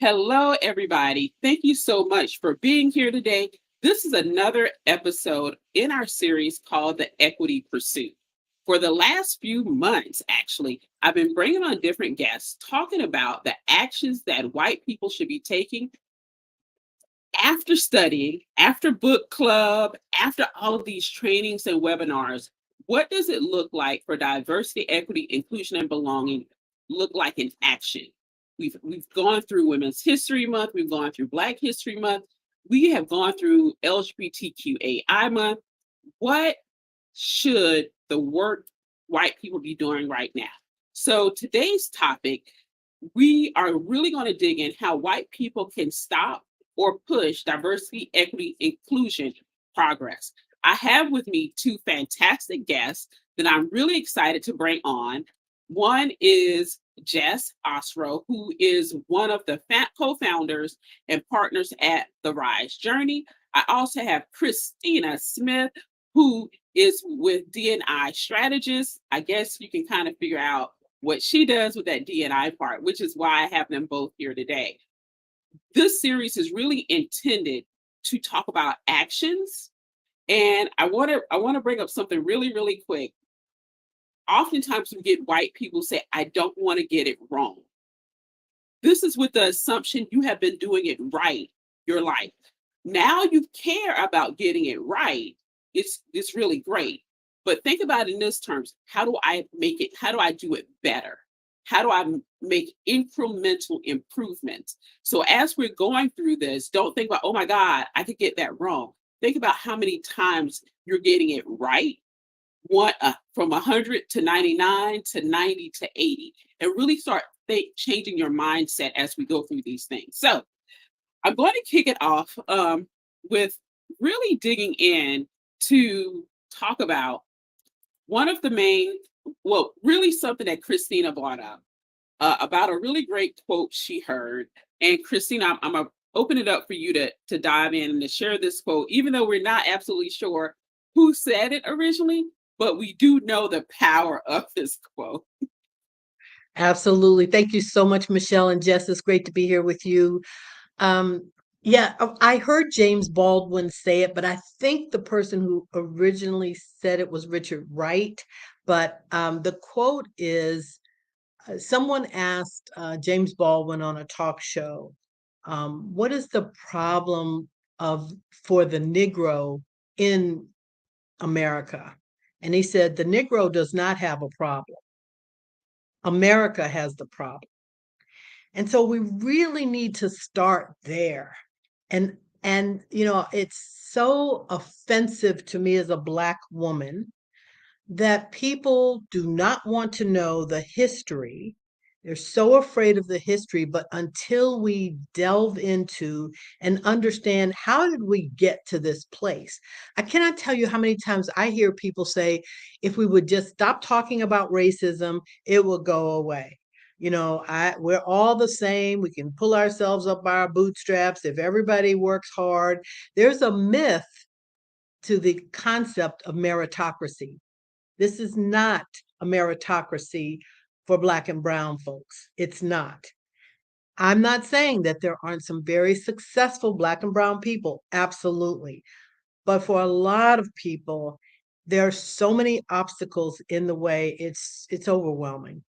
Hello, everybody. Thank you so much for being here today. This is another episode in our series called The Equity Pursuit. For the last few months, actually, I've been bringing on different guests talking about the actions that white people should be taking after studying, after book club, after all of these trainings and webinars. What does it look like for diversity, equity, inclusion, and belonging look like in action? We've gone through Women's History Month, we've gone through Black History Month, we have gone through LGBTQAI Month. What should the work white people be doing right now? So today's topic, we are really going to dig in how white people can stop or push diversity, equity, inclusion progress. I have with me two fantastic guests that I'm really excited to bring on. One is Jess Osro, who is one of the co-founders and partners at the Rise Journey. I also have Christina Smith, who is with DEI strategist. I guess you can kind of figure out what she does with that DEI part, which is why I have them both here today. This series is really intended to talk about actions. And I want to bring up something really, really quick. Oftentimes we get white people say, I don't want to get it wrong. This is with the assumption you have been doing it right your life. Now you care about getting it right. It's really great. But think about it in this terms. How do I make it? How do I do it better? How do I make incremental improvements? So as we're going through this, don't think about, oh my God, I could get that wrong. Think about how many times you're getting it right. From 100 to 99 to 90 to 80, and really start changing your mindset as we go through these things. So I'm going to kick it off with really digging in to talk about one of the really something that Christina brought up about a really great quote she heard. And Christina, I'm going to open it up for you to dive in and to share this quote, even though we're not absolutely sure who said it originally, but we do know the power of this quote. Absolutely. Thank you so much, Michelle and Jess. It's great to be here with you. I heard James Baldwin say it, but I think the person who originally said it was Richard Wright. But the quote is, someone asked James Baldwin on a talk show, what is the problem for the Negro in America? And he said, the Negro does not have a problem. America has the problem. And so we really need to start there. And it's so offensive to me as a Black woman that people do not want to know the history. They're so afraid of the history, but until we delve into and understand how did we get to this place? I cannot tell you how many times I hear people say, if we would just stop talking about racism, it will go away. We're all the same. We can pull ourselves up by our bootstraps if everybody works hard. There's a myth to the concept of meritocracy. This is not a meritocracy for Black and brown folks. It's not. I'm not saying that there aren't some very successful Black and brown people. Absolutely. But for a lot of people, there are so many obstacles in the way. It's overwhelming.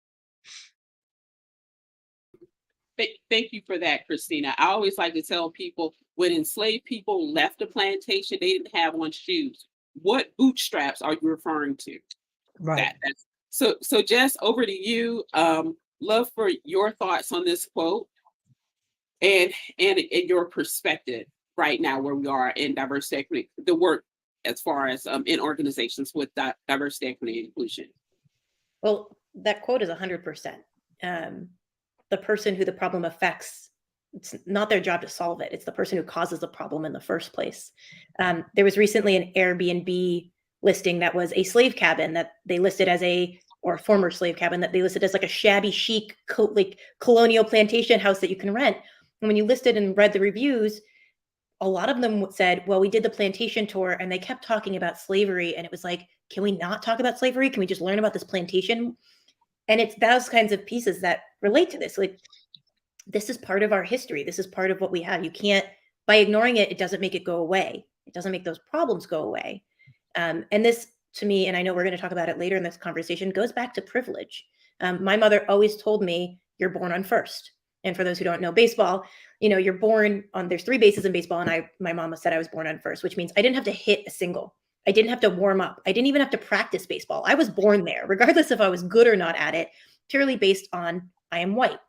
Thank you for that, Christina. I always like to tell people when enslaved people left the plantation, they didn't have on shoes. What bootstraps are you referring to? Right. So Jess, over to you. Love for your thoughts on this quote and your perspective right now where we are in diversity, equity, the work as far as in organizations with diversity, equity, and inclusion. Well, that quote is 100%. The person who the problem affects, it's not their job to solve it. It's the person who causes the problem in the first place. There was recently an Airbnb listing that was a slave cabin that they listed as or former slave cabin that they listed as like a shabby chic like colonial plantation house that you can rent. And when you listed and read the reviews, a lot of them said, well, we did the plantation tour and they kept talking about slavery. And it was like, can we not talk about slavery? Can we just learn about this plantation? And it's those kinds of pieces that relate to this. Like, this is part of our history. This is part of what we have. You can't, by ignoring it, it doesn't make it go away. It doesn't make those problems go away. And this, to me, and I know we're going to talk about it later in this conversation, goes back to privilege. My mother always told me, you're born on first. And for those who don't know baseball, you're born on, there's 3 bases in baseball. And my mama said I was born on first, which means I didn't have to hit a single. I didn't have to warm up. I didn't even have to practice baseball. I was born there, regardless if I was good or not at it, purely based on I am white.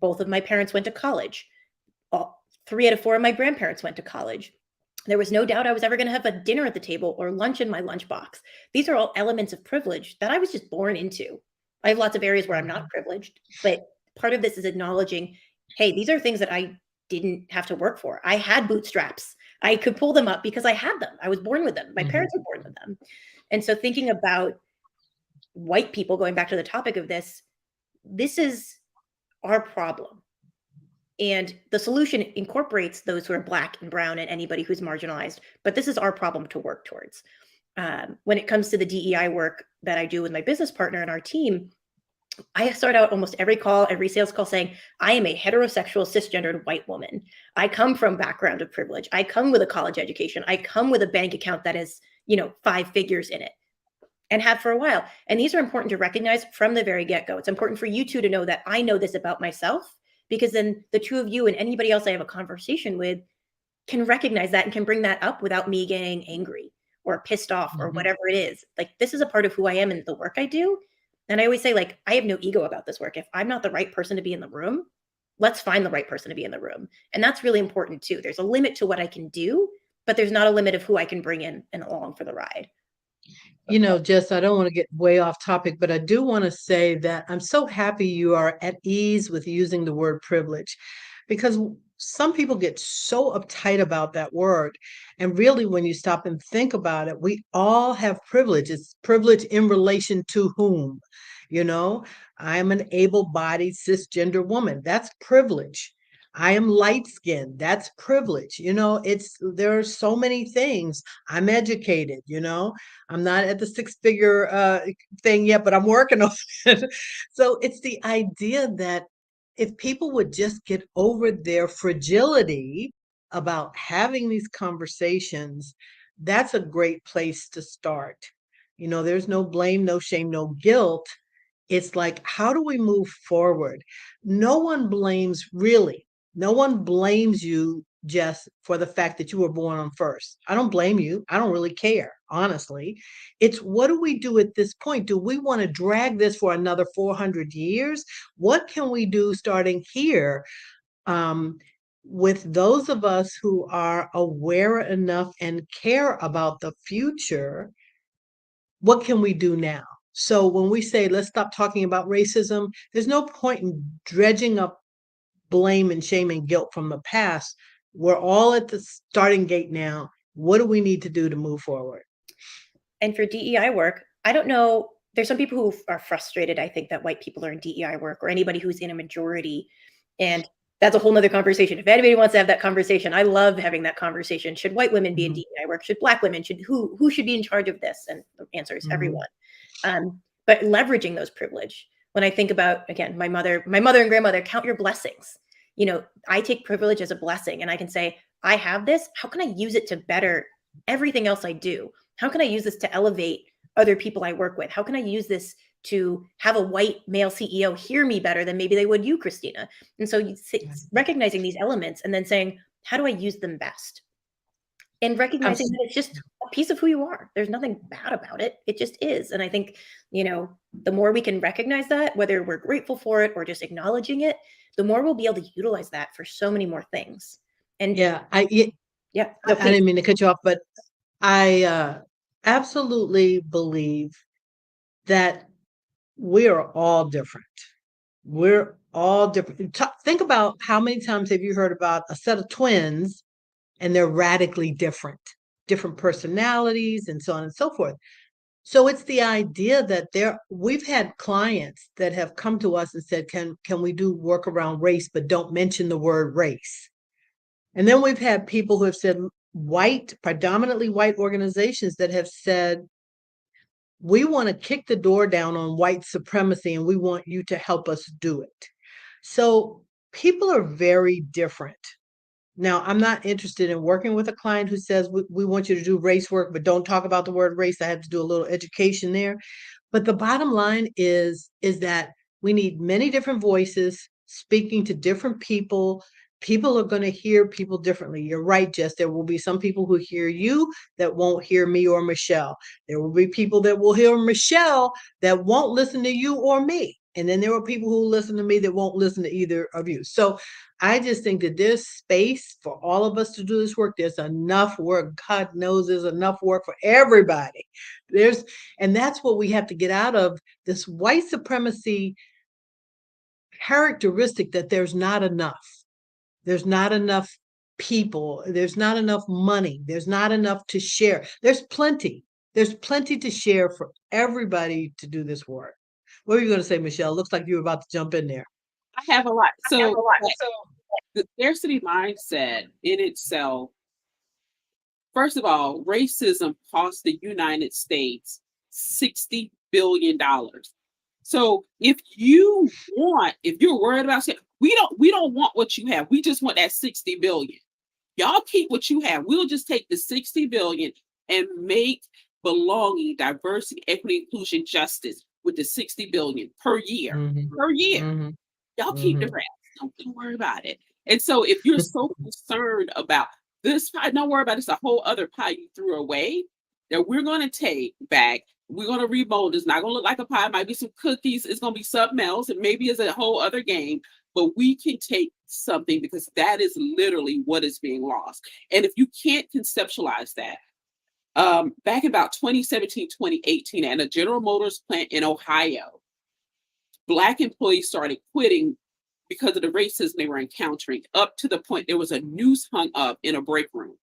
Both of my parents went to college. 3 out of 4 of my grandparents went to college. There was no doubt I was ever going to have a dinner at the table or lunch in my lunchbox. These are all elements of privilege that I was just born into. I have lots of areas where I'm not privileged, but part of this is acknowledging, hey, these are things that I didn't have to work for. I had bootstraps. I could pull them up because I had them. I was born with them. My parents were born with them. And so thinking about white people, going back to the topic of this is our problem. And the solution incorporates those who are Black and brown and anybody who's marginalized. But this is our problem to work towards. When it comes to the DEI work that I do with my business partner and our team, I start out almost every call, every sales call saying, I am a heterosexual cisgendered white woman. I come from background of privilege. I come with a college education. I come with a bank account that is, 5 figures in it, and have for a while. And these are important to recognize from the very get-go. It's important for you two to know that I know this about myself, because then the 2 of you and anybody else I have a conversation with can recognize that and can bring that up without me getting angry or pissed off or whatever it is. Like, this is a part of who I am and the work I do. And I always say, like, I have no ego about this work. If I'm not the right person to be in the room, let's find the right person to be in the room. And that's really important too. There's a limit to what I can do, but there's not a limit of who I can bring in and along for the ride. Jess, I don't want to get way off topic, but I do want to say that I'm so happy you are at ease with using the word privilege, because some people get so uptight about that word. And really, when you stop and think about it, we all have privilege. It's privilege in relation to whom? I am an able-bodied cisgender woman. That's privilege. I am light-skinned. That's privilege. There are so many things. I'm educated. I'm not at the 6-figure thing yet, but I'm working on it. So it's the idea that if people would just get over their fragility about having these conversations, that's a great place to start. There's no blame, no shame, no guilt. It's like, how do we move forward? No one blames you, Jess, for the fact that you were born on first. I don't blame you. I don't really care, honestly. It's, what do we do at this point? Do we want to drag this for another 400 years? What can we do starting here with those of us who are aware enough and care about the future? What can we do now? So when we say, let's stop talking about racism, there's no point in dredging up blame and shame and guilt from the past. We're all at the starting gate now. What do we need to do to move forward? And for DEI work, I don't know. There's some people who are frustrated, I think, that white people are in DEI work, or anybody who's in a majority. And that's a whole nother conversation. If anybody wants to have that conversation, I love having that conversation. Should white women be in DEI work? Should Black women? Who should be in charge of this? And the answer is everyone. But leveraging those privilege. When I think about, again, my mother and grandmother, count your blessings. I take privilege as a blessing, and I can say, I have this. How can I use it to better everything else I do? How can I use this to elevate other people I work with? How can I use this to have a white male CEO hear me better than maybe they would you, Christina? And so recognizing these elements and then saying, how do I use them best? And recognizing that it's just a piece of who you are. There's nothing bad about it. It just is. And I think, the more we can recognize that, whether we're grateful for it or just acknowledging it, the more we'll be able to utilize that for so many more things. And I didn't mean to cut you off, but I absolutely believe that we are all different. We're all different. Think about how many times have you heard about a set of twins and they're radically different personalities and so on and so forth. So it's the idea that we've had clients that have come to us and said, can we do work around race, but don't mention the word race? And then we've had people who have said, predominantly white organizations that have said, we want to kick the door down on white supremacy and we want you to help us do it. So people are very different. Now, I'm not interested in working with a client who says, we want you to do race work, but don't talk about the word race. I have to do a little education there. But the bottom line is that we need many different voices speaking to different people. People are going to hear people differently. You're right, Jess. There will be some people who hear you that won't hear me or Michelle. There will be people that will hear Michelle that won't listen to you or me. And then there are people who listen to me that won't listen to either of you. So I just think that there's space for all of us to do this work. There's enough work. God knows there's enough work for everybody. And that's what we have to get out of this white supremacy characteristic that there's not enough. There's not enough people. There's not enough money. There's not enough to share. There's plenty. There's plenty to share for everybody to do this work. What were you going to say, Michelle? Looks like you were about to jump in there. I have a lot. So the scarcity mindset in itself, first of all, racism cost the United States $60 billion. So if you're worried about shit, we don't want what you have. We just want that 60 billion. Y'all keep what you have. We'll just take the 60 billion and make belonging, diversity, equity, inclusion, justice with the 60 billion per year. Per year. Y'all keep the rest. Don't worry about it. And so if you're so concerned about this pie, don't worry about it. It's a whole other pie you threw away that we're going to take back. We're going to remold. It's not going to look like a pie. It might be some cookies. It's going to be something else. And maybe it's a whole other game. But we can take something because that is literally what is being lost. And if you can't conceptualize that, back in about 2017, 2018, at a General Motors plant in Ohio, Black employees started quitting because of the racism they were encountering, up to the point there was a noose hung up in a break room.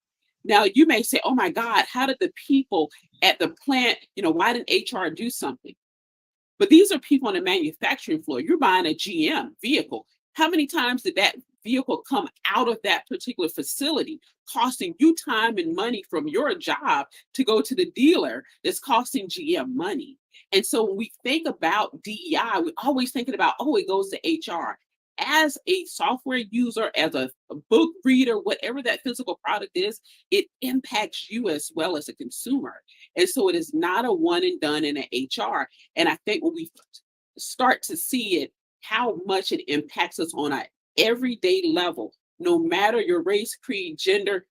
Now, you may say, oh my God, how did the people at the plant, why didn't HR do something? But these are people on the manufacturing floor. You're buying a GM vehicle. How many times did that vehicle come out of that particular facility, costing you time and money from your job to go to the dealer that's costing GM money? And so when we think about DEI, we're always thinking about, it goes to HR. As a software user, as a book reader, whatever that physical product is, it impacts you as well as a consumer. And so it is not a one and done in an HR. And I think when we start to see it, how much it impacts us on an everyday level, no matter your race, creed, gender,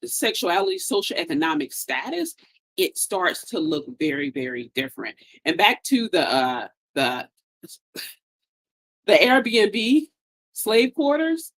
sexuality, socioeconomic status, it starts to look very, very different. And back to the Airbnb slave quarters,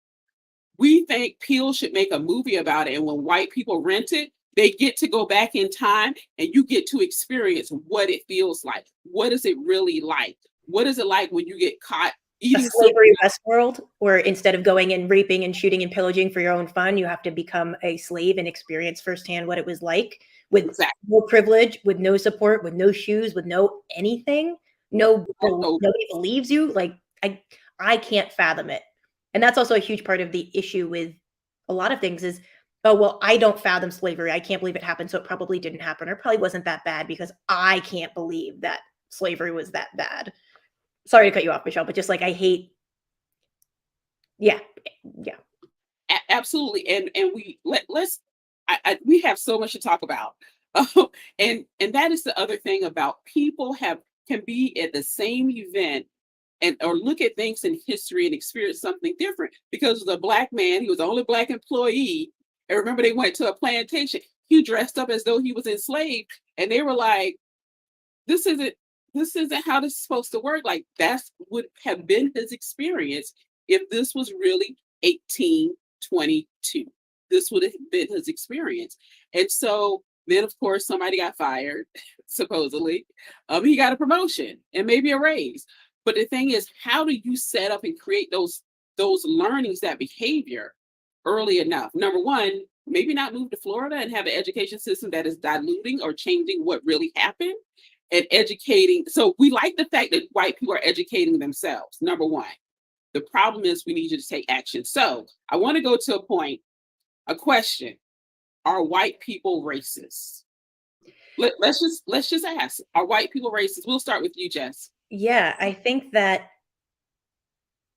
we think Peel should make a movie about it. And when white people rent it, they get to go back in time and you get to experience what it feels like. What is it really like? What is it like when you get caught eating slavery Westworld, where instead of going and raping and shooting and pillaging for your own fun, you have to become a slave and experience firsthand what it was like, with no privilege, with no support, with no shoes, with no anything. Nobody believes you. Like, I can't fathom it. And that's also a huge part of the issue with a lot of things is, oh, well, I don't fathom slavery. I can't believe it happened. So it probably didn't happen, or probably wasn't that bad because I can't believe that slavery was that bad. Sorry to cut you off, Michelle, but just like, I hate. Yeah. Absolutely. And we have so much to talk about. And that is the other thing about people can be at the same event or look at things in history and experience something different. Because the Black man, he was the only Black employee. And remember, they went to a plantation. He dressed up as though he was enslaved. And they were like, this isn't how this is supposed to work. Like, that would have been his experience if this was really 1822. This would have been his experience. And so then, of course, somebody got fired, supposedly. He got a promotion and maybe a raise. But the thing is, how do you set up and create those learnings, that behavior early enough? Number one, maybe not move to Florida and have an education system that is diluting or changing what really happened and educating. So we like the fact that white people are educating themselves, number one. The problem is we need you to take action. So I want to go to a question. Are white people racist? Let's just ask, are white people racist? We'll start with you, Jess. Yeah, I think that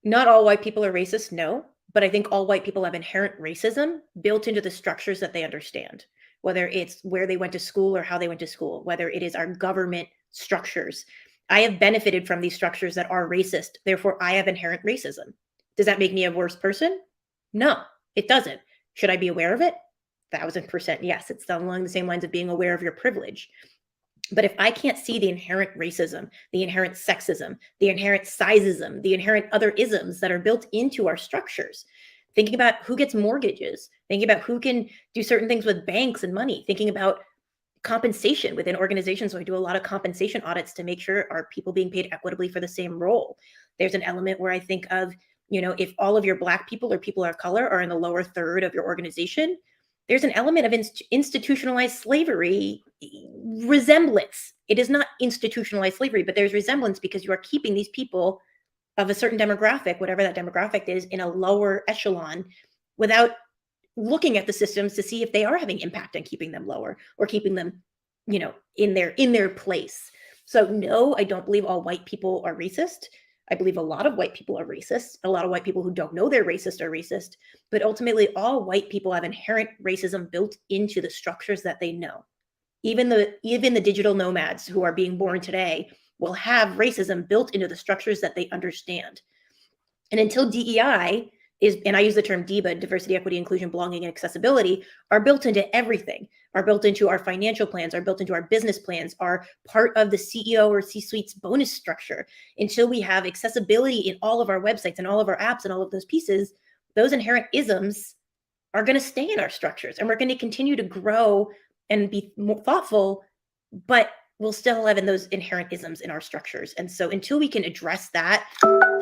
Not all white people are racist, no, but I think all white people have inherent racism built into the structures that they understand, whether it's where they went to school or how they went to school, whether it is our government structures. I have benefited from these structures that are racist, therefore I have inherent racism. Does that make me a worse person? No, it doesn't. Should I be aware of it? 1000% yes. It's along the same lines of being aware of your privilege. But if I can't see the inherent racism, the inherent sexism, the inherent sizeism, the inherent other isms that are built into our structures, thinking about who gets mortgages, thinking about who can do certain things with banks and money, thinking about compensation within organizations. So I do a lot of compensation audits to make sure are people being paid equitably for the same role. There's an element where I think of, if all of your Black people or people of color are in the lower third of your organization, there's an element of institutionalized slavery resemblance. It is not institutionalized slavery, but there's resemblance because you are keeping these people of a certain demographic, whatever that demographic is, in a lower echelon without looking at the systems to see if they are having impact on keeping them lower or keeping them, in their place. So no, I don't believe all white people are racist. I believe a lot of white people are racist. A lot of white people who don't know they're racist are racist. But ultimately, all white people have inherent racism built into the structures that they know. Even the digital nomads who are being born today will have racism built into the structures that they understand. And until DEI is, and I use the term DEBA, diversity, equity, inclusion, belonging, and accessibility, are built into everything, are built into our financial plans, are built into our business plans, are part of the CEO or C-suite's bonus structure. Until we have accessibility in all of our websites and all of our apps and all of those pieces, those inherent isms are going to stay in our structures, and we're going to continue to grow and be more thoughtful, but we'll still have in those inherent isms in our structures. And so until we can address that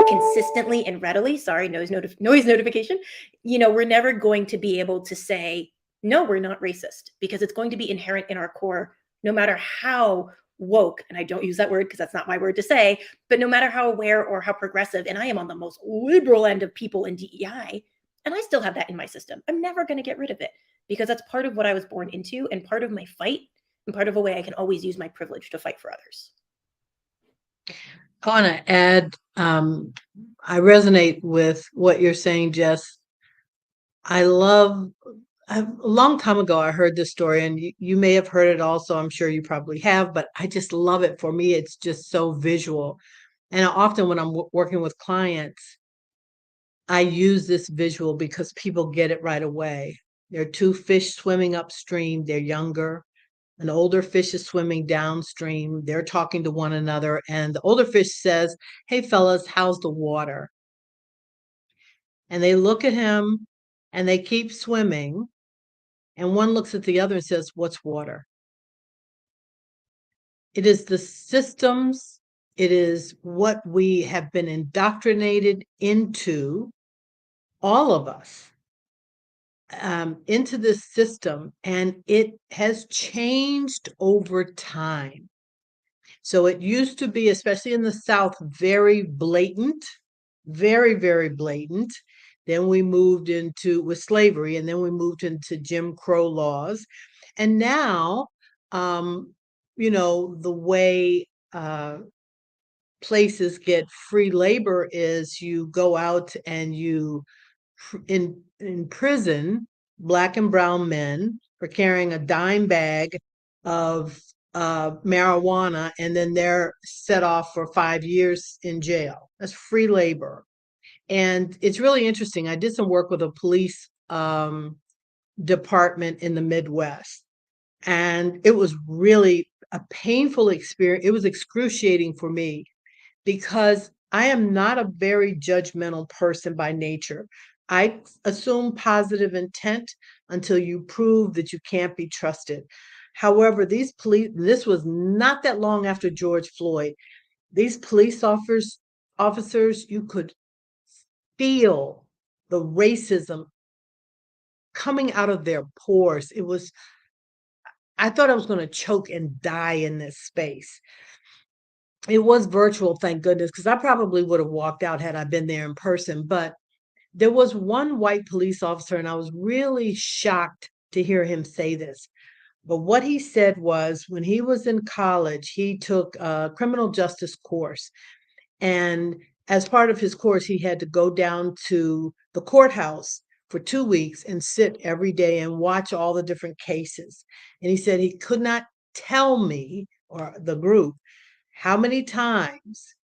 consistently and readily, sorry, noise notification, we're never going to be able to say, no, we're not racist, because it's going to be inherent in our core, no matter how woke, and I don't use that word because that's not my word to say, but no matter how aware or how progressive, and I am on the most liberal end of people in DEI, and I still have that in my system. I'm never going to get rid of it because that's part of what I was born into and part of my fight and part of a way I can always use my privilege to fight for others. I want to add, I resonate with what you're saying, Jess. A long time ago, I heard this story, and you may have heard it also. I'm sure you probably have, but I just love it. For me, it's just so visual. And often when I'm working with clients, I use this visual because people get it right away. There are two fish swimming upstream. They're younger. An older fish is swimming downstream. They're talking to one another. And the older fish says, "Hey, fellas, how's the water?" And they look at him and they keep swimming. And one looks at the other and says, "What's water?" It is the systems, it is what we have been indoctrinated into, all of us, into this system, and it has changed over time. So it used to be, especially in the South, very blatant, very, very blatant. Then we moved into with slavery, and then we moved into Jim Crow laws. And now, the way places get free labor is you go out and you in prison Black and brown men for carrying a dime bag of marijuana, and then they're set off for 5 years in jail. That's free labor. And it's really interesting. I did some work with a police department in the Midwest, and it was really a painful experience. It was excruciating for me because I am not a very judgmental person by nature. I assume positive intent until you prove that you can't be trusted. However, these police, this was not that long after George Floyd, these police officers, you could feel the racism coming out of their pores. I thought I was going to choke and die in this space. It was virtual, thank goodness, because I probably would have walked out had I been there in person. But there was one white police officer, and I was really shocked to hear him say this. But what he said was, when he was in college, he took a criminal justice course. And as part of his course, he had to go down to the courthouse for 2 weeks and sit every day and watch all the different cases. And he said he could not tell me or the group how many times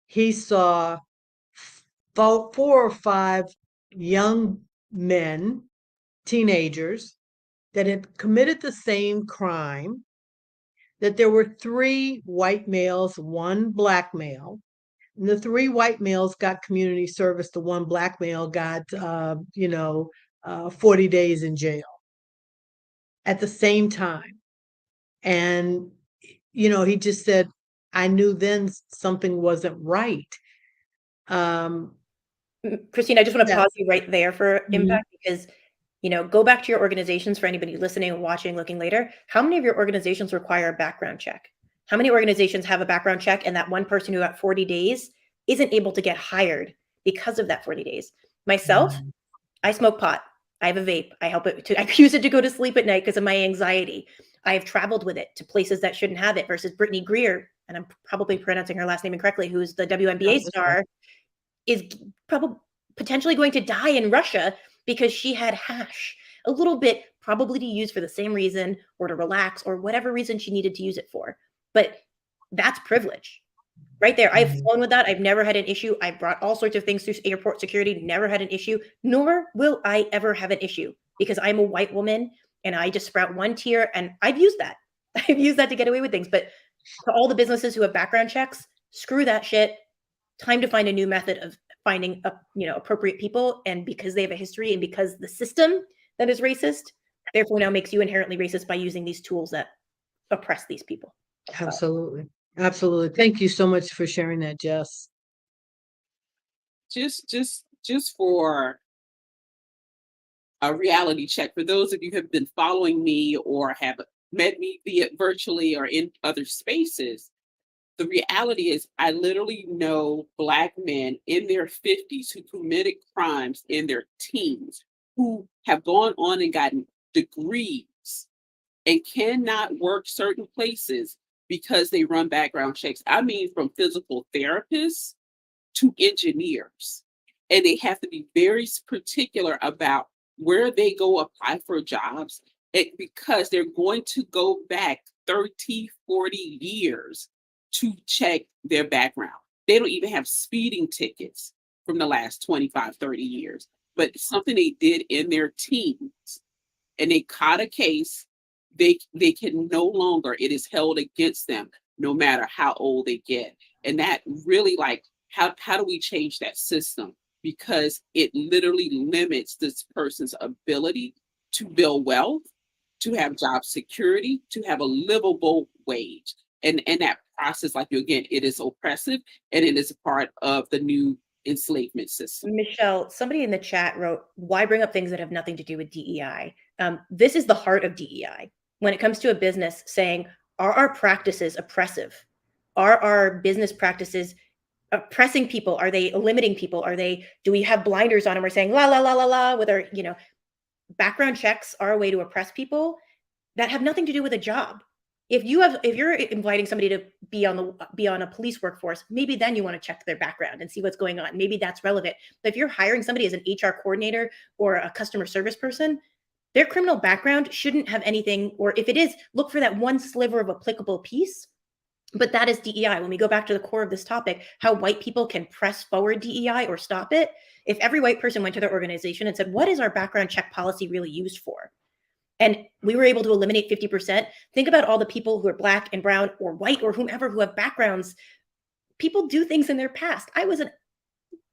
he saw 4 or 5 young men, teenagers, that had committed the same crime, that there were 3 white males, 1 black male. And the 3 white males got community service. The 1 black male got, 40 days in jail at the same time. And, he just said, I knew then something wasn't right. Christine, I just want to Yeah. pause you right there for Mhm. impact, because, go back to your organizations for anybody listening and watching, looking later. How many of your organizations require a background check? How many organizations have a background check and that one person who got 40 days isn't able to get hired because of that 40 days? Myself, I smoke pot. I have a vape. I use it to go to sleep at night because of my anxiety. I have traveled with it to places that shouldn't have it, versus Brittany Greer, and I'm probably pronouncing her last name incorrectly, who's the WNBA star, is probably potentially going to die in Russia because she had hash, a little bit, probably to use for the same reason or to relax or whatever reason she needed to use it for. But that's privilege right there. I've flown with that. I've never had an issue. I brought all sorts of things through airport security, never had an issue, nor will I ever have an issue, because I'm a white woman and I just sprout one tier, and I've used that. I've used that to get away with things. But to all the businesses who have background checks, screw that shit. Time to find a new method of finding appropriate people. And because they have a history, and because the system that is racist, therefore now makes you inherently racist by using these tools that oppress these people. Absolutely. Absolutely. Thank you so much for sharing that, Jess. Just for a reality check, for those of you who have been following me or have met me, be it virtually or in other spaces, the reality is I literally know Black men in their 50s who committed crimes in their teens, who have gone on and gotten degrees and cannot work certain places because they run background checks. I mean, from physical therapists to engineers. And they have to be very particular about where they go apply for jobs, because they're going to go back 30, 40 years to check their background. They don't even have speeding tickets from the last 25, 30 years, but something they did in their teens, and they caught a case, they can no longer, it is held against them no matter how old they get. And that really, like, how do we change that system? Because it literally limits this person's ability to build wealth, to have job security, to have a livable wage. And that process, like you, again, it is oppressive, and it is a part of the new enslavement system. Michelle, somebody in the chat wrote, why bring up things that have nothing to do with DEI? This is the heart of DEI. When it comes to a business, saying, are our practices oppressive? Are our business practices oppressing people? Are they limiting people? Do we have blinders on and we're saying la la la la la with our, background checks are a way to oppress people that have nothing to do with a job. If you're inviting somebody to be on a police workforce, maybe then you want to check their background and see what's going on. Maybe that's relevant. But if you're hiring somebody as an HR coordinator or a customer service person, their criminal background shouldn't have anything, or if it is, look for that one sliver of applicable piece. But that is DEI. When we go back to the core of this topic, how white people can press forward DEI or stop it. If every white person went to their organization and said, what is our background check policy really used for? And we were able to eliminate 50%. Think about all the people who are Black and brown or white or whomever who have backgrounds. People do things in their past. I was a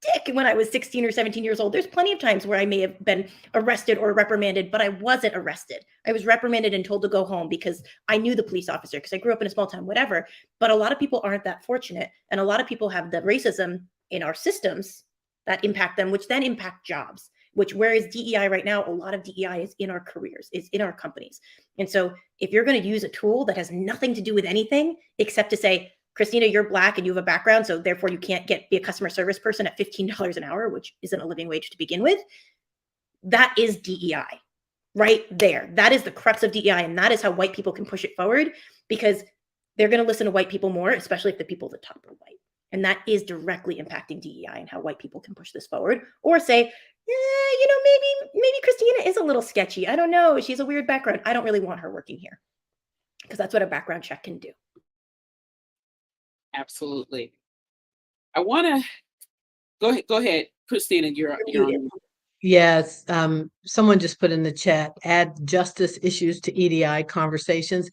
dick when I was 16 or 17 years old. There's plenty of times where I may have been arrested or reprimanded, but I wasn't arrested. I was reprimanded and told to go home because I knew the police officer, because I grew up in a small town, whatever. But a lot of people aren't that fortunate. And a lot of people have the racism in our systems that impact them, which then impact jobs. Whereas DEI right now, a lot of DEI is in our careers, is in our companies. And so if you're going to use a tool that has nothing to do with anything except to say, Christina, you're Black and you have a background, so therefore you can't be a customer service person at $15 an hour, which isn't a living wage to begin with. That is DEI right there. That is the crux of DEI. And that is how white people can push it forward, because they're going to listen to white people more, especially if the people at the top are white. And that is directly impacting DEI and how white people can push this forward. Or say, you know, maybe Christina is a little sketchy. I don't know. She's a weird background. I don't really want her working here. Because that's what a background check can do. Absolutely. I want to go ahead, Christina. You're on. Yes, someone just put in the chat, add justice issues to EDI conversations.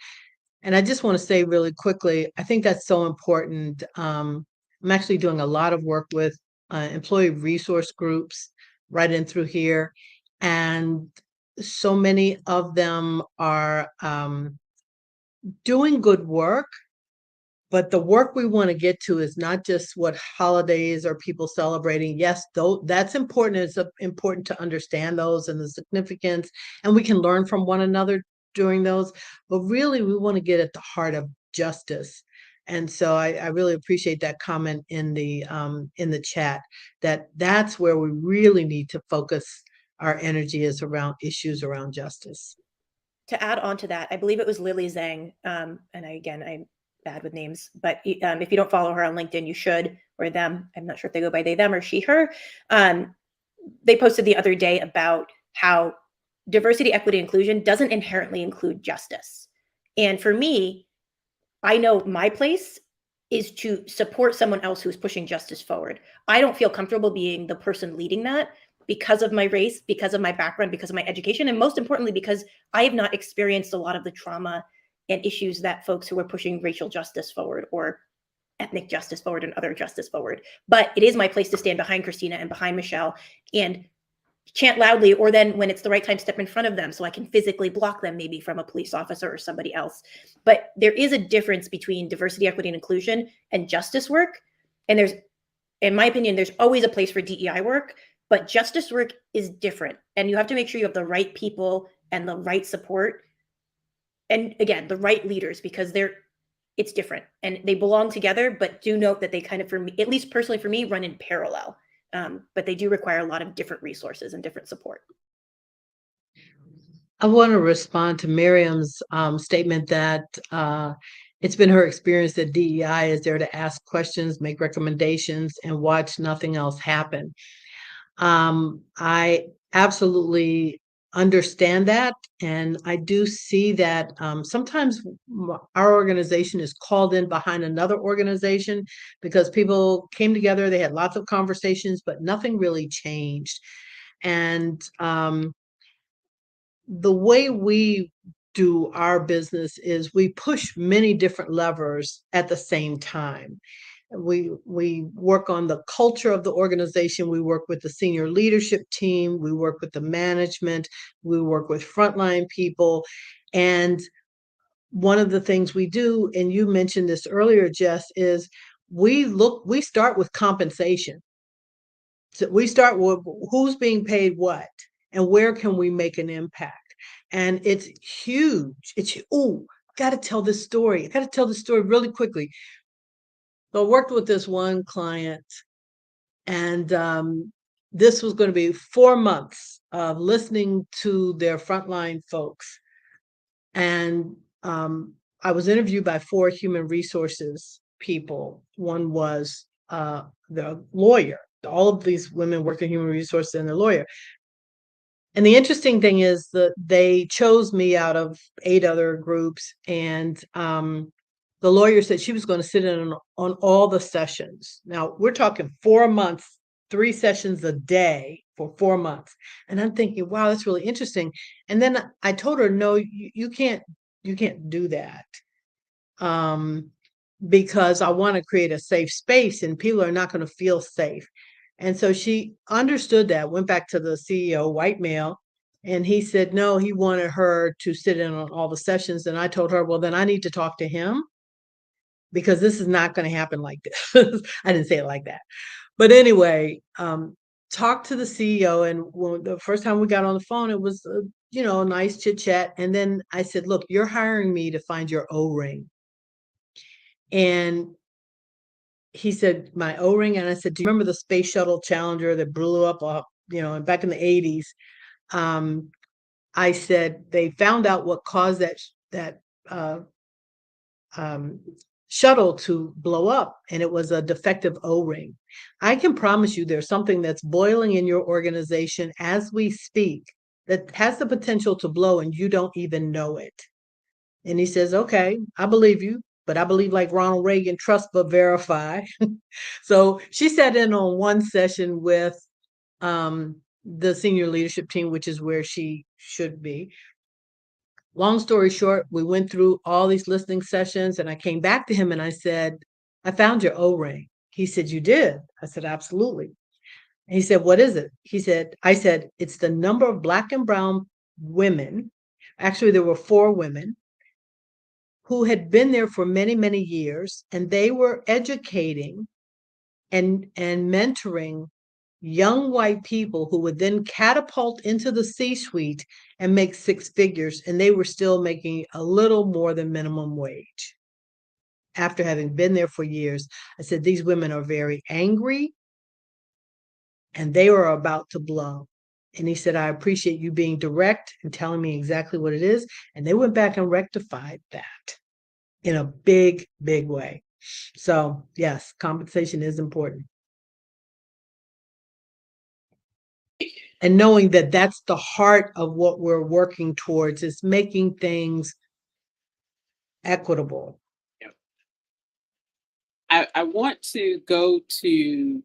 And I just want to say really quickly, I think that's so important. I'm actually doing a lot of work with employee resource groups right in through here. And so many of them are doing good work. But the work we want to get to is not just what holidays are people celebrating. Yes, though that's important. It's important to understand those and the significance, and we can learn from one another during those. But really, we want to get at the heart of justice. And so I really appreciate that comment in the chat, that's where we really need to focus our energy is around issues around justice. To add on to that, I believe it was Lily Zhang, and I'm bad with names, but if you don't follow her on LinkedIn, you should, or them. I'm not sure if they go by they, them, or she, her. They posted the other day about how diversity, equity, inclusion doesn't inherently include justice. And for me, I know my place is to support someone else who's pushing justice forward. I don't feel comfortable being the person leading that because of my race, because of my background, because of my education, and most importantly, because I have not experienced a lot of the trauma and issues that folks who are pushing racial justice forward or ethnic justice forward and other justice forward. But it is my place to stand behind Christina and behind Michelle and chant loudly, or then when it's the right time, step in front of them so I can physically block them maybe from a police officer or somebody else. But there is a difference between diversity, equity, and inclusion and justice work. And there's, in my opinion, there's always a place for DEI work, but justice work is different. And you have to make sure you have the right people and the right support. And again, the right leaders, because it's different and they belong together, but do note that they kind of, for me, at least personally for me, run in parallel. But they do require a lot of different resources and different support. I want to respond to Miriam's statement that it's been her experience that DEI is there to ask questions, make recommendations, and watch nothing else happen. I absolutely understand that. And I do see that sometimes our organization is called in behind another organization because people came together, they had lots of conversations, but nothing really changed. And the way we do our business is we push many different levers at the same time. We work on the culture of the organization. We work with the senior leadership team. We work with the management. We work with frontline people. And one of the things we do, and you mentioned this earlier, Jess, is we start with compensation. So we start with who's being paid what and where can we make an impact. And it's huge. Got to tell this story. I got to tell this story really quickly. So I worked with this one client, and this was going to be 4 months of listening to their frontline folks. And I was interviewed by 4 human resources people. One was the lawyer. All of these women work in human resources and the lawyer. And the interesting thing is that they chose me out of 8 other groups, and the lawyer said she was going to sit in on all the sessions. Now we're talking 4 months, 3 sessions a day for 4 months. And I'm thinking, wow, that's really interesting. And then I told her, no, you can't do that. Because I want to create a safe space and people are not going to feel safe. And so she understood that, went back to the CEO, white male, and he said, no, he wanted her to sit in on all the sessions. And I told her, well, then I need to talk to him because this is not going to happen like this. I didn't say it like that. But anyway, talked to the CEO. And when the first time we got on the phone, it was, a nice chit chat. And then I said, look, you're hiring me to find your O-ring. And he said, my O-ring. And I said, do you remember the Space Shuttle Challenger that blew up, back in the 80s? I said, they found out what caused that shuttle to blow up, and it was a defective O-ring. I can promise you there's something that's boiling in your organization as we speak that has the potential to blow and you don't even know it. And he says, okay, I believe you, but I believe like Ronald Reagan, trust but verify. So she sat in on one session with the senior leadership team, which is where she should be. Long story short, we went through all these listening sessions and I came back to him and I said, I found your O-ring. He said, you did? I said, absolutely. And he said, what is it? I said, it's the number of Black and brown women. Actually, there were 4 women who had been there for many, many years, and they were educating and mentoring young white people who would then catapult into the C-suite and make 6 figures, and they were still making a little more than minimum wage. After having been there for years, I said, these women are very angry and they were about to blow. And he said, I appreciate you being direct and telling me exactly what it is. And they went back and rectified that in a big, big way. So yes, compensation is important. And knowing that that's the heart of what we're working towards is making things equitable. I want to go to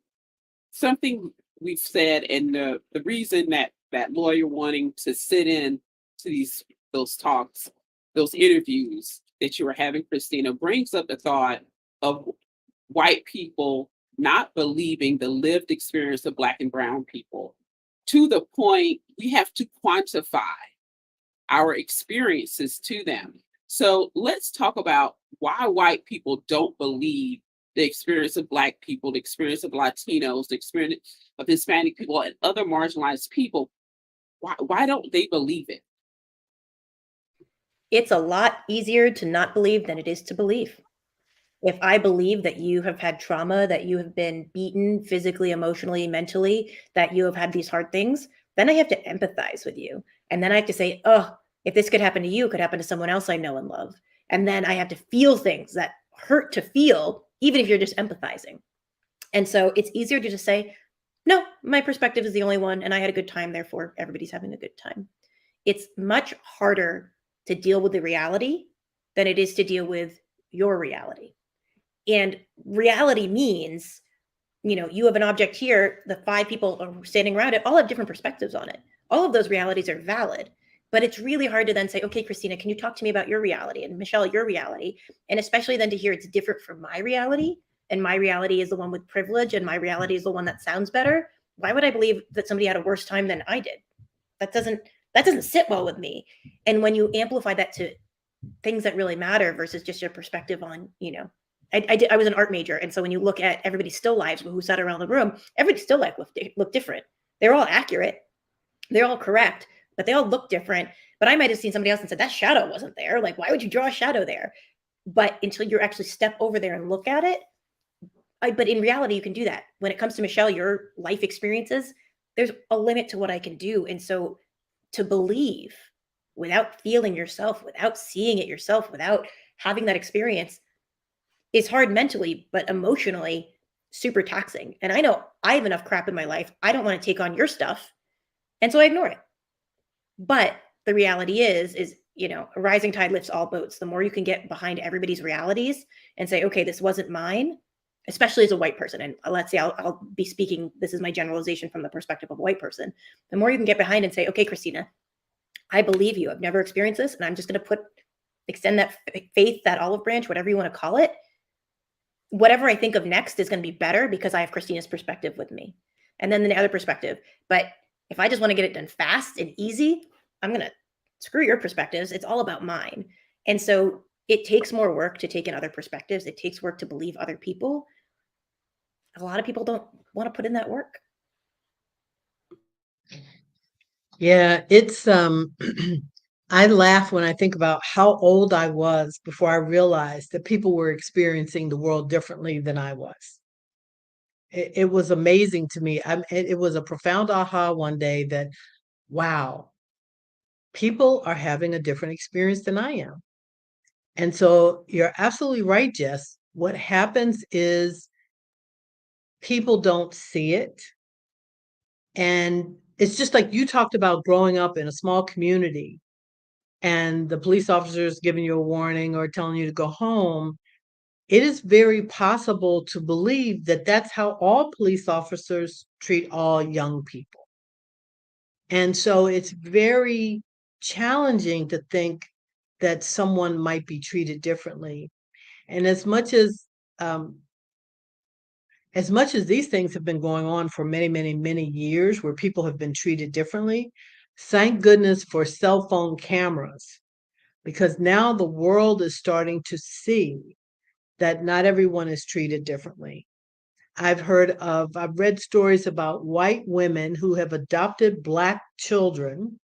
something we've said, and the reason that lawyer wanting to sit in to those talks, those interviews that you were having, Christina, brings up the thought of white people not believing the lived experience of Black and brown people, to the point we have to quantify our experiences to them. So let's talk about why white people don't believe the experience of Black people, the experience of Latinos, the experience of Hispanic people and other marginalized people. Why don't they believe it? It's a lot easier to not believe than it is to believe. If I believe that you have had trauma, that you have been beaten physically, emotionally, mentally, that you have had these hard things, then I have to empathize with you. And then I have to say, oh, if this could happen to you, it could happen to someone else I know and love. And then I have to feel things that hurt to feel, even if you're just empathizing. And so it's easier to just say, no, my perspective is the only one, and I had a good time, therefore everybody's having a good time. It's much harder to deal with the reality than it is to deal with your reality. And reality means, you have an object here, the 5 people are standing around it, all have different perspectives on it. All of those realities are valid, but it's really hard to then say, okay, Christina, can you talk to me about your reality? And Michelle, your reality. And especially then to hear it's different from my reality. And my reality is the one with privilege, and my reality is the one that sounds better. Why would I believe that somebody had a worse time than I did? That doesn't sit well with me. And when you amplify that to things that really matter versus just your perspective on, I was an art major. And so when you look at everybody's still lives who sat around the room, everybody's still life look different. They're all accurate. They're all correct, but they all look different. But I might have seen somebody else and said, that shadow wasn't there. Like, why would you draw a shadow there? But until you actually step over there and look at it, but in reality, you can do that. When it comes to Michelle, your life experiences, there's a limit to what I can do. And so to believe without feeling yourself, without seeing it yourself, without having that experience is hard mentally, but emotionally super taxing. And I know I have enough crap in my life. I don't want to take on your stuff. And so I ignore it. But the reality is, a rising tide lifts all boats. The more you can get behind everybody's realities and say, okay, this wasn't mine, especially as a white person. And let's say I'll be speaking, this is my generalization from the perspective of a white person. The more you can get behind and say, okay, Christina, I believe you. I've never experienced this. And I'm just going to extend that faith, that olive branch, whatever you want to call it. Whatever I think of next is going to be better because I have Christina's perspective with me. And then the other perspective. But if I just want to get it done fast and easy, I'm going to screw your perspectives. It's all about mine. And so it takes more work to take in other perspectives. It takes work to believe other people. A lot of people don't want to put in that work. Yeah, it's I laugh when I think about how old I was before I realized that people were experiencing the world differently than I was. It was amazing to me. It was a profound aha one day that, wow, people are having a different experience than I am. And so you're absolutely right, Jess. what happens is people don't see it. And it's just like you talked about growing up in a small community and the police officers giving you a warning or telling you to go home. It is very possible to believe that that's how all police officers treat all young people. And so it's very challenging to think that someone might be treated differently. And um, as much as these things have been going on for many, many, many years where people have been treated differently, thank goodness for cell phone cameras, because now the world is starting to see that not everyone is treated differently. I've read stories about white women who have adopted Black children.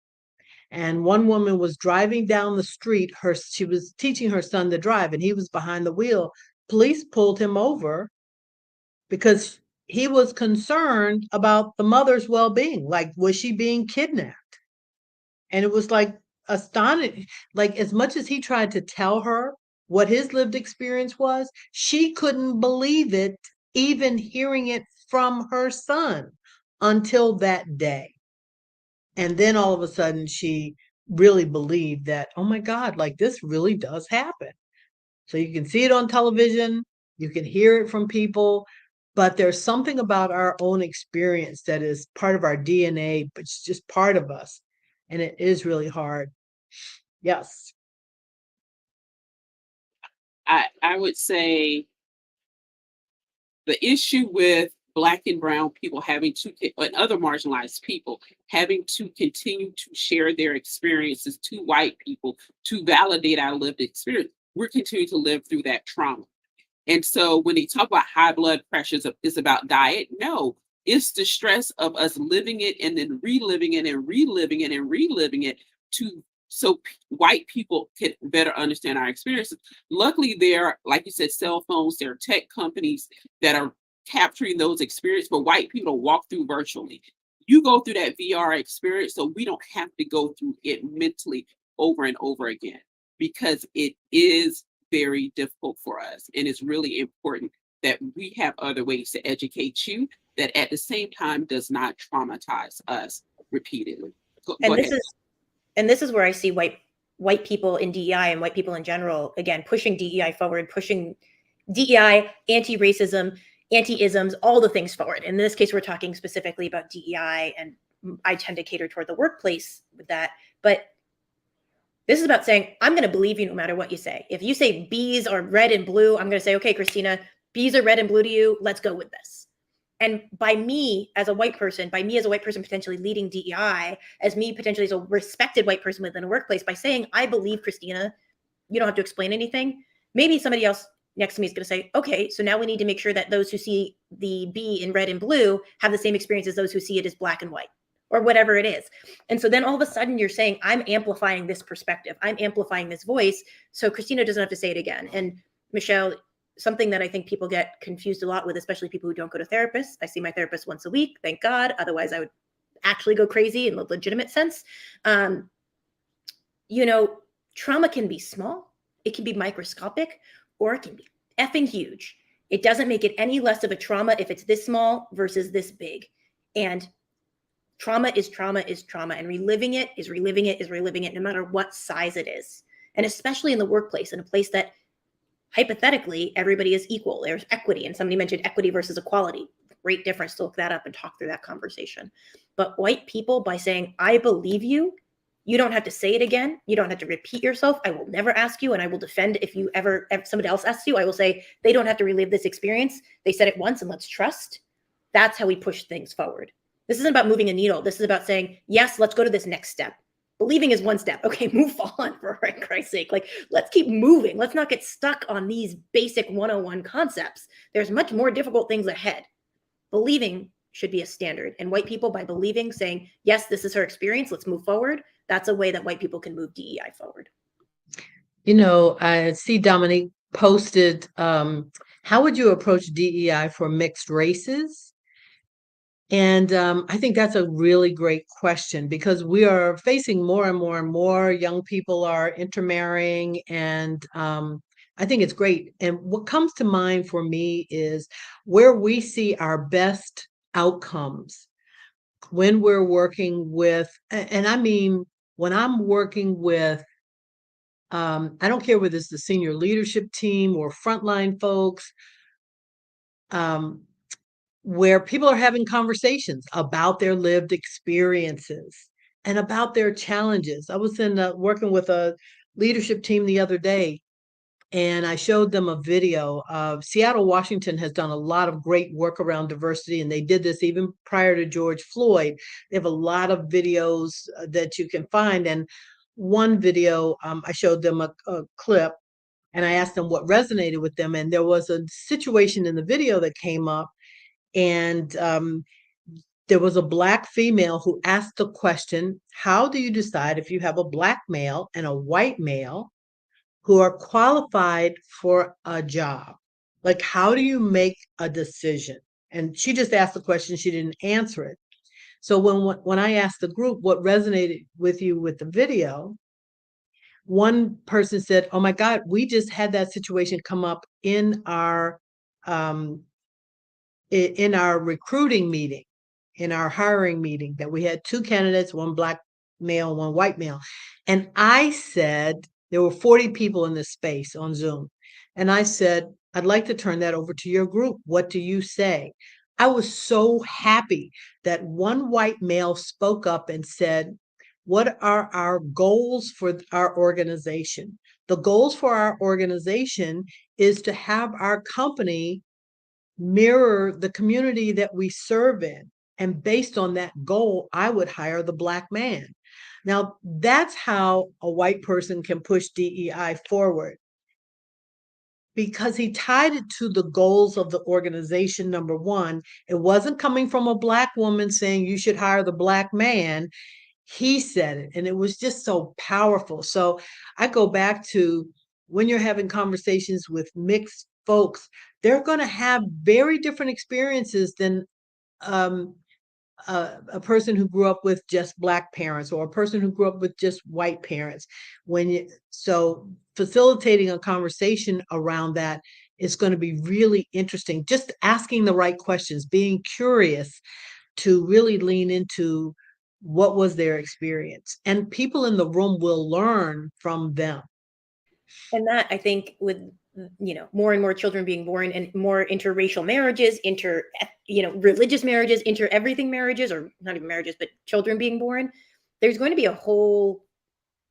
And one woman was driving down the street. She was teaching her son to drive, and he was behind the wheel. Police pulled him over because he was concerned about the mother's well-being. Like, was she being kidnapped? And it was like astonishing. Like, as much as he tried to tell her what his lived experience was, she couldn't believe it, even hearing it from her son until that day. And then all of a sudden she really believed that, oh my God, like this really does happen. So you can see it on television, you can hear it from people, but there's something about our own experience that is part of our DNA, but it's just part of us. And it is really hard. Yes. I would say the issue with Black and brown people having to, and other marginalized people having to continue to share their experiences to white people to validate our lived experience, we're continuing to live through that trauma. And so when they talk about high blood pressures is about diet, no, it's the stress of us living it and then reliving it and reliving it and reliving it to so white people can better understand our experiences. Luckily, there are, like you said, cell phones, there are tech companies that are capturing those experiences for white people to walk through virtually. You go through that VR experience, so we don't have to go through it mentally over and over again, because it is very difficult for us. And it's really important that we have other ways to educate you that at the same time does not traumatize us repeatedly. Go And this ahead. is where I see white people in DEI and white people in general, again, pushing DEI forward, pushing DEI, anti-racism, anti-isms, all the things forward. In this case, we're talking specifically about DEI, and I tend to cater toward the workplace with that. But this is about saying, I'm going to believe you no matter what you say. If you say bees are red and blue, I'm going to say, okay, Christina, bees are red and blue to you. Let's go with this. And by me as a white person potentially leading DEI, as me potentially as a respected white person within a workplace, by saying, I believe Christina, you don't have to explain anything. Maybe somebody else next to me is going to say, okay, so now we need to make sure that those who see the bee in red and blue have the same experience as those who see it as black and white, or whatever it is. And so then all of a sudden you're saying, I'm amplifying this perspective. I'm amplifying this voice. So Christina doesn't have to say it again. And Michelle, something that I think people get confused a lot with, especially people who don't go to therapists. I see my therapist once a week, thank God. Otherwise I would actually go crazy in the legitimate sense. Trauma can be small, it can be microscopic, or it can be effing huge. It doesn't make it any less of a trauma if it's this small versus this big. And trauma is trauma is trauma, and reliving it is reliving it is reliving it, no matter what size it is. And especially in the workplace, in a place that hypothetically everybody is equal, there's equity. And somebody mentioned equity versus equality. Great difference to look that up and talk through that conversation. But white people, by saying, I believe you, you don't have to say it again. You don't have to repeat yourself. I will never ask you, and I will defend if somebody else asks you, I will say, they don't have to relive this experience. They said it once, and let's trust. That's how we push things forward. This isn't about moving a needle. This is about saying, yes, let's go to this next step. Believing is one step. Okay, move on, for Christ's sake. Like, let's keep moving. Let's not get stuck on these basic 101 concepts. There's much more difficult things ahead. Believing should be a standard. And white people, by believing, saying, yes, this is her experience, let's move forward. That's a way that white people can move DEI forward. I see Dominique posted, how would you approach DEI for mixed races? And I think that's a really great question, because we are facing more and more and more young people are intermarrying, and I think it's great. And what comes to mind for me is where we see our best outcomes when we're working with, and I mean, when I'm working with, I don't care whether it's the senior leadership team or frontline folks, um, where people are having conversations about their lived experiences and about their challenges. I was working with a leadership team the other day, and I showed them a video of Seattle, Washington has done a lot of great work around diversity, and they did this even prior to George Floyd. They have a lot of videos that you can find, and one video, I showed them a clip, and I asked them what resonated with them, and there was a situation in the video that came up, and there was a Black female who asked the question, how do you decide if you have a Black male and a white male who are qualified for a job? Like, how do you make a decision? And she just asked the question, she didn't answer it. So when I asked the group what resonated with you with the video, one person said, oh my God, we just had that situation come up um, in our recruiting meeting, in our hiring meeting, that we had two candidates, one Black male, one white male. And I said, there were 40 people in this space on Zoom. And I said, I'd like to turn that over to your group. What do you say? I was so happy that one white male spoke up and said, what are our goals for our organization? The goals for our organization is to have our company mirror the community that we serve in. And based on that goal, I would hire the Black man. Now, that's how a white person can push DEI forward, because he tied it to the goals of the organization. Number one, it wasn't coming from a Black woman saying you should hire the Black man. He said it, and it was just so powerful. So I go back to, when you're having conversations with mixed folks, they're going to have very different experiences than a person who grew up with just Black parents, or a person who grew up with just white parents. So facilitating a conversation around that is going to be really interesting. Just asking the right questions, being curious to really lean into what was their experience, and people in the room will learn from them. And that, I think, with more and more children being born, and more interracial marriages, religious marriages, everything marriages, or not even marriages, but children being born, there's going to be a whole,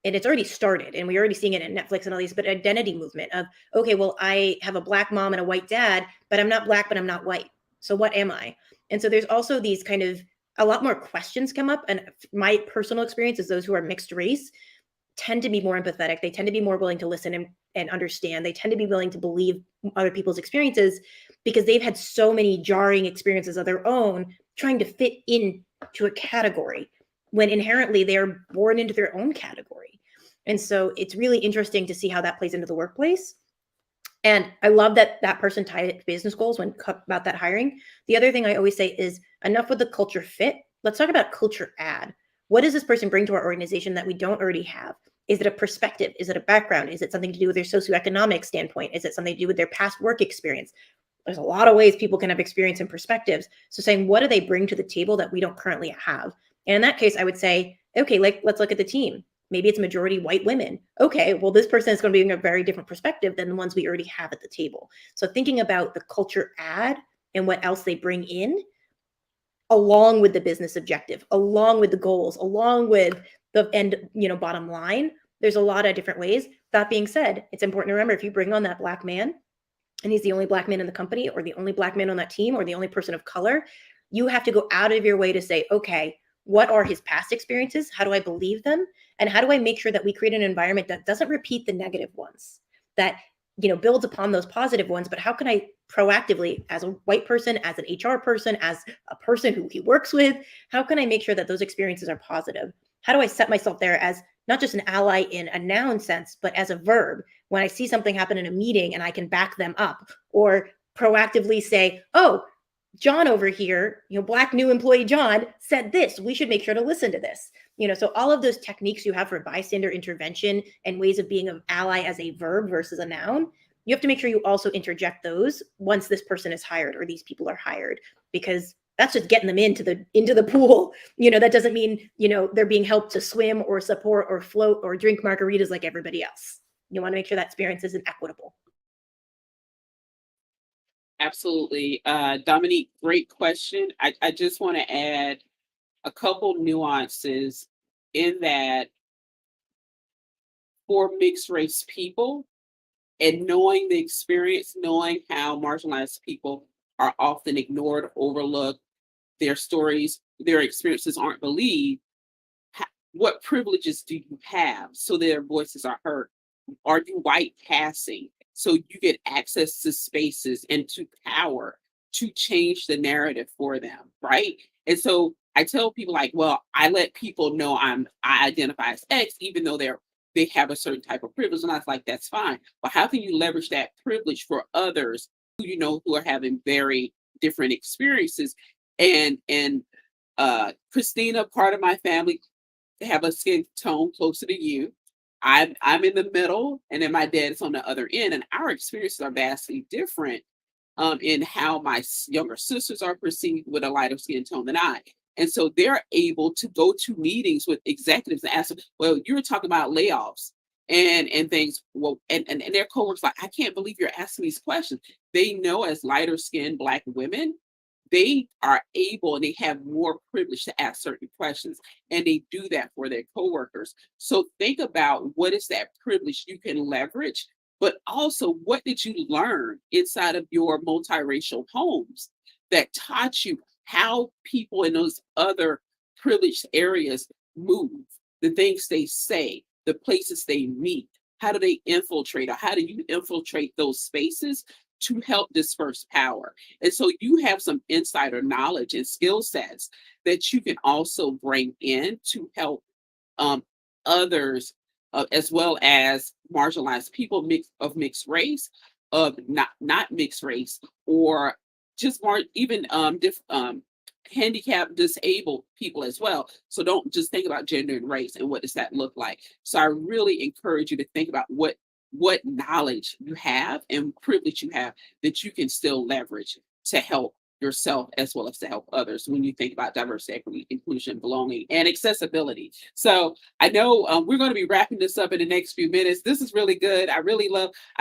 and it's already started, and we're already seeing it in Netflix and all these, but identity movement of, okay, well, I have a Black mom and a white dad, but I'm not Black, but I'm not white. So what am I? And so there's also these kind of, a lot more questions come up. And my personal experience is those who are mixed race tend to be more empathetic. They tend to be more willing to listen and understand. They tend to be willing to believe other people's experiences, because they've had so many jarring experiences of their own trying to fit into a category when inherently they're born into their own category. And so it's really interesting to see how that plays into the workplace. And I love that that person tied it to business goals when about that hiring. The other thing I always say is, enough with the culture fit. Let's talk about culture add. What does this person bring to our organization that we don't already have? Is it a perspective? Is it a background? Is it something to do with their socioeconomic standpoint? Is it something to do with their past work experience? There's a lot of ways people can have experience and perspectives. So saying, what do they bring to the table that we don't currently have? And in that case, I would say, okay, let's look at the team. Maybe it's majority white women. Okay, well, this person is going to bring a very different perspective than the ones we already have at the table. So thinking about the culture add and what else they bring in, along with the business objective, along with the goals, along with the end, bottom line, there's a lot of different ways. That being said, it's important to remember, if you bring on that Black man and he's the only Black man in the company, or the only Black man on that team, or the only person of color, you have to go out of your way to say, okay, what are his past experiences? How do I believe them? And how do I make sure that we create an environment that doesn't repeat the negative ones, that builds upon those positive ones? But how can I proactively, as a white person, as an HR person, as a person who he works with, how can I make sure that those experiences are positive? How do I set myself there as not just an ally in a noun sense, but as a verb? When I see something happen in a meeting and I can back them up, or proactively say, oh, John over here, Black new employee John said this, we should make sure to listen to this. So all of those techniques you have for bystander intervention and ways of being an ally as a verb versus a noun, you have to make sure you also interject those once this person is hired or these people are hired, because that's just getting them into the pool. That doesn't mean, they're being helped to swim or support or float or drink margaritas like everybody else. You want to make sure that experience isn't equitable. Absolutely. Dominique, great question. I just want to add a couple nuances in that for mixed race people, and knowing the experience, knowing how marginalized people are often ignored, overlooked, their stories, their experiences aren't believed, what privileges do you have so their voices are heard? Are you white passing so you get access to spaces and to power to change the narrative for them, right? And so I tell people like, well, I let people know I identify as X, even though they have a certain type of privilege, and I was like, that's fine. But how can you leverage that privilege for others who are having very different experiences? And Christina, part of my family, have a skin tone closer to you. I'm in the middle, and then my dad is on the other end, and our experiences are vastly different in how my younger sisters are perceived with a lighter skin tone than I. And so they're able to go to meetings with executives and ask them, well, you're talking about layoffs and things. Well, and their coworkers like, I can't believe you're asking these questions. They know as lighter skinned Black women, they are able and they have more privilege to ask certain questions, and they do that for their coworkers. So think about what is that privilege you can leverage, but also what did you learn inside of your multiracial homes that taught you how people in those other privileged areas move, the things they say, the places they meet, how do they infiltrate, or how do you infiltrate those spaces to help disperse power? And so you have some insider knowledge and skill sets that you can also bring in to help others, as well as marginalized people mixed race, of not mixed race, or just more even handicapped, disabled people as well. So don't just think about gender and race and what does that look like. So I really encourage you to think about what knowledge you have and privilege you have that you can still leverage to help yourself as well as to help others when you think about diversity, equity, inclusion, belonging, and accessibility. So I know we're going to be wrapping this up in the next few minutes. This is really good. I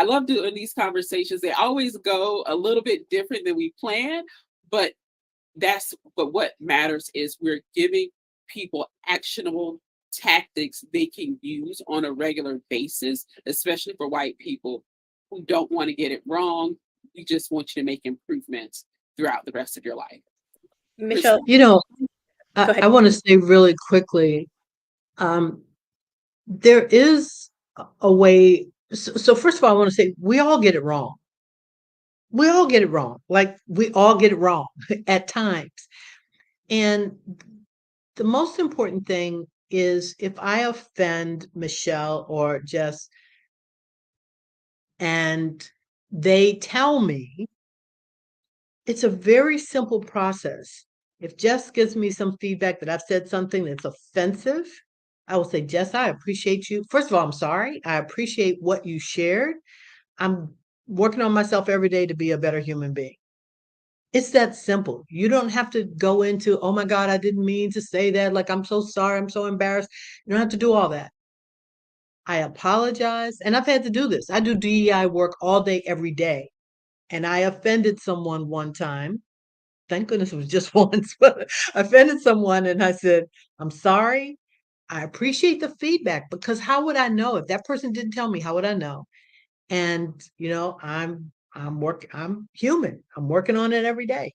love doing these conversations. They always go a little bit different than we plan, but what matters is we're giving people actionable tactics they can use on a regular basis, especially for white people who don't want to get it wrong. We just want you to make improvements throughout the rest of your life. Michelle, Go ahead. I want to say really quickly, there is a way. So first of all, I want to say we all get it wrong. We all get it wrong. Like we all get it wrong at times. And the most important thing is if I offend Michelle or Jess and they tell me, it's a very simple process. If Jess gives me some feedback that I've said something that's offensive, I will say, Jess, I appreciate you. First of all, I'm sorry. I appreciate what you shared. I'm working on myself every day to be a better human being. It's that simple. You don't have to go into, oh my God, I didn't mean to say that. Like, I'm so sorry. I'm so embarrassed. You don't have to do all that. I apologize. And I've had to do this. I do DEI work all day, every day. And I offended someone one time. Thank goodness it was just once, but I offended someone and I said, I'm sorry. I appreciate the feedback because how would I know if that person didn't tell me? How would I know? And I'm human. I'm working on it every day.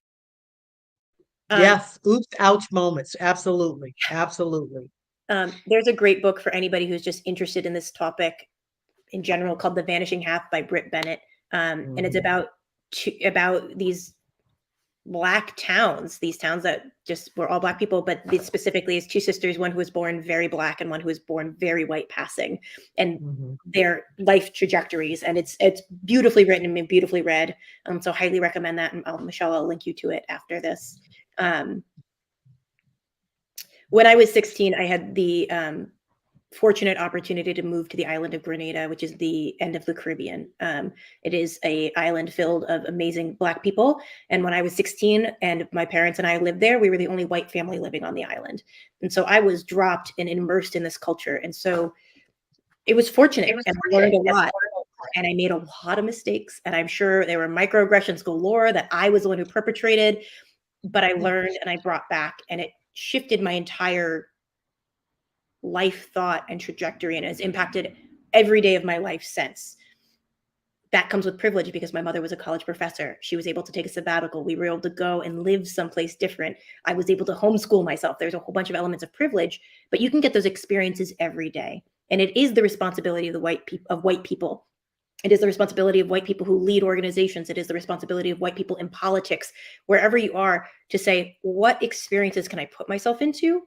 Yes. Oops, ouch moments. Absolutely. Absolutely. There's a great book for anybody who's just interested in this topic in general called The Vanishing Half by Britt Bennett. And it's about these Black towns, these towns that just were all Black people, but this specifically is two sisters, one who was born very Black and one who was born very white passing, and their life trajectories. And it's beautifully written and beautifully read. So highly recommend that. And Michelle, I'll link you to it after this. When I was 16, I had the fortunate opportunity to move to the island of Grenada, which is the end of the Caribbean. It is an island filled of amazing Black people. And when I was 16 and my parents and I lived there, we were the only white family living on the island. And so I was dropped and immersed in this culture. And so it was fortunate, and I learned a lot. And I made a lot of mistakes. And I'm sure there were microaggressions galore that I was the one who perpetrated, but I learned and I brought back, and it shifted my entire life thought and trajectory, and has impacted every day of my life since. That comes with privilege because my mother was a college professor. She was able to take a sabbatical. We were able to go and live someplace different. I was able to homeschool myself. There's a whole bunch of elements of privilege, but you can get those experiences every day. And it is the responsibility of white people. It is the responsibility of white people who lead organizations. It is the responsibility of white people in politics, wherever you are, to say, what experiences can I put myself into